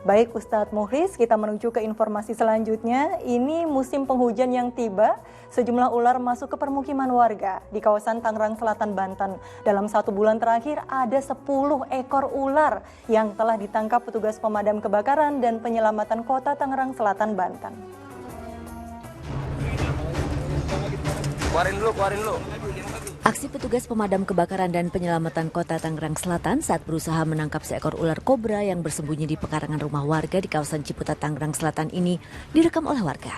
Baik Ustadz Mukhlis, kita menuju ke informasi selanjutnya. Ini musim penghujan yang tiba, sejumlah ular masuk ke permukiman warga di kawasan Tangerang Selatan, Banten. Dalam 1 bulan terakhir ada 10 ekor ular yang telah ditangkap petugas pemadam kebakaran dan penyelamatan kota Tangerang Selatan, Banten. Keluarin dulu. Aksi petugas pemadam kebakaran dan penyelamatan kota Tangerang Selatan saat berusaha menangkap seekor ular kobra yang bersembunyi di pekarangan rumah warga di kawasan Ciputat, Tangerang Selatan ini direkam oleh warga.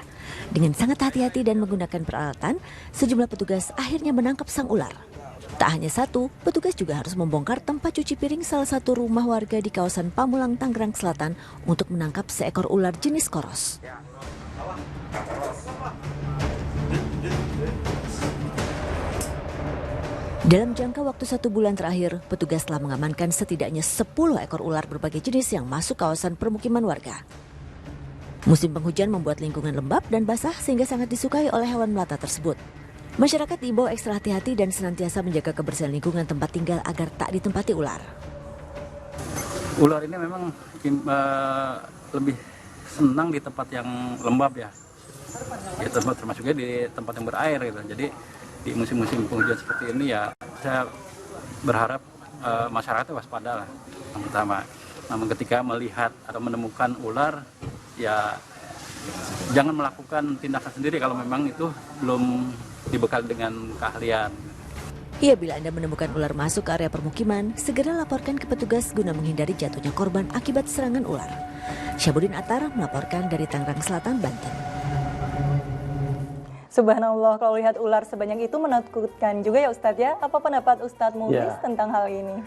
Dengan sangat hati-hati dan menggunakan peralatan, sejumlah petugas akhirnya menangkap sang ular. Tak hanya satu, petugas juga harus membongkar tempat cuci piring salah satu rumah warga di kawasan Pamulang, Tangerang Selatan untuk menangkap seekor ular jenis koros. Dalam jangka waktu 1 bulan terakhir, petugas telah mengamankan setidaknya 10 ekor ular berbagai jenis yang masuk kawasan permukiman warga. Musim penghujan membuat lingkungan lembab dan basah sehingga sangat disukai oleh hewan melata tersebut. Masyarakat diimbau ekstra hati-hati dan senantiasa menjaga kebersihan lingkungan tempat tinggal agar tak ditempati ular. Ular ini memang lebih senang di tempat yang lembab ya. Termasuknya di tempat yang berair gitu. Jadi di musim-musim penghujan seperti ini ya saya berharap masyarakat waspada lah yang pertama. Namun ketika melihat atau menemukan ular ya jangan melakukan tindakan sendiri kalau memang itu belum dibekali dengan keahlian. Iya, bila Anda menemukan ular masuk ke area permukiman, segera laporkan ke petugas guna menghindari jatuhnya korban akibat serangan ular. Syahbudin Attar melaporkan dari Tangerang Selatan, Banten. Subhanallah, kalau lihat ular sebanyak itu menakutkan juga ya Ustadz ya. Apa pendapat Ustadz Mukhlis tentang hal ini?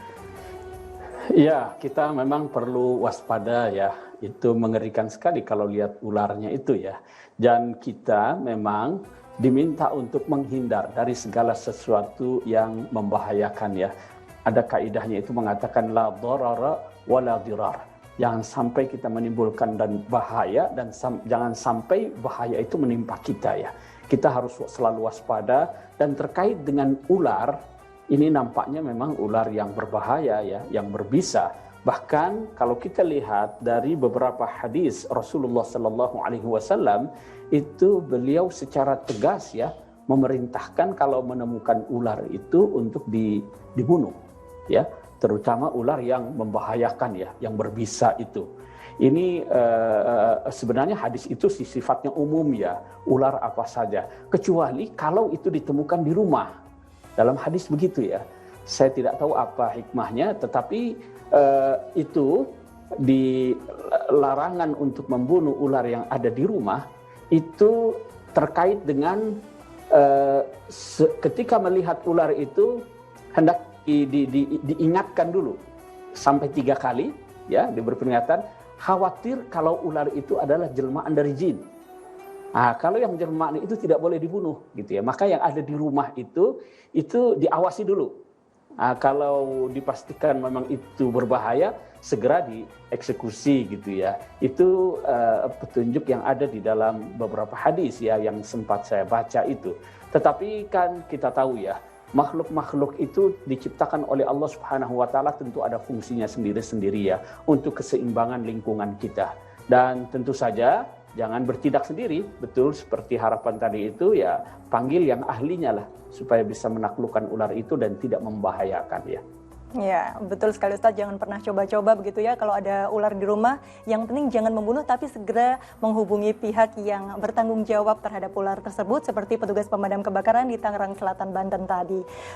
Ya, kita memang perlu waspada ya. Itu mengerikan sekali kalau lihat ularnya itu ya. Dan kita memang diminta untuk menghindar dari segala sesuatu yang membahayakan ya. Ada kaidahnya itu mengatakan la dharara wa la dirar. Jangan sampai kita menimbulkan dan bahaya dan jangan sampai bahaya itu menimpa kita ya. Kita harus selalu waspada dan terkait dengan ular, ini nampaknya memang ular yang berbahaya ya, yang berbisa. Bahkan kalau kita lihat dari beberapa hadis Rasulullah Sallallahu Alaihi Wasallam itu beliau secara tegas ya memerintahkan kalau menemukan ular itu untuk dibunuh ya, terutama ular yang membahayakan ya, yang berbisa itu. Ini sebenarnya hadis itu sifatnya umum ya, ular apa saja. Kecuali kalau itu ditemukan di rumah. Dalam hadis begitu ya. Saya tidak tahu apa hikmahnya, tetapi itu di larangan untuk membunuh ular yang ada di rumah, itu terkait dengan ketika melihat ular itu hendak diingatkan dulu sampai 3 kali ya, diberi peringatan. Khawatir kalau ular itu adalah jelmaan dari jin. Nah, kalau yang jelmaan itu tidak boleh dibunuh gitu ya. Maka yang ada di rumah itu diawasi dulu. Nah, kalau dipastikan memang itu berbahaya, segera dieksekusi gitu ya. Itu petunjuk yang ada di dalam beberapa hadis ya yang sempat saya baca itu. Tetapi kan kita tahu ya, makhluk-makhluk itu diciptakan oleh Allah Subhanahu wa taala tentu ada fungsinya sendiri-sendiri ya untuk keseimbangan lingkungan kita. Dan tentu saja jangan bertindak sendiri, betul seperti harapan tadi itu ya, panggil yang ahlinya lah supaya bisa menaklukkan ular itu dan tidak membahayakan ya. Ya, betul sekali Ustadz, jangan pernah coba-coba begitu ya kalau ada ular di rumah. Yang penting jangan membunuh tapi segera menghubungi pihak yang bertanggung jawab terhadap ular tersebut seperti petugas pemadam kebakaran di Tangerang Selatan, Banten tadi.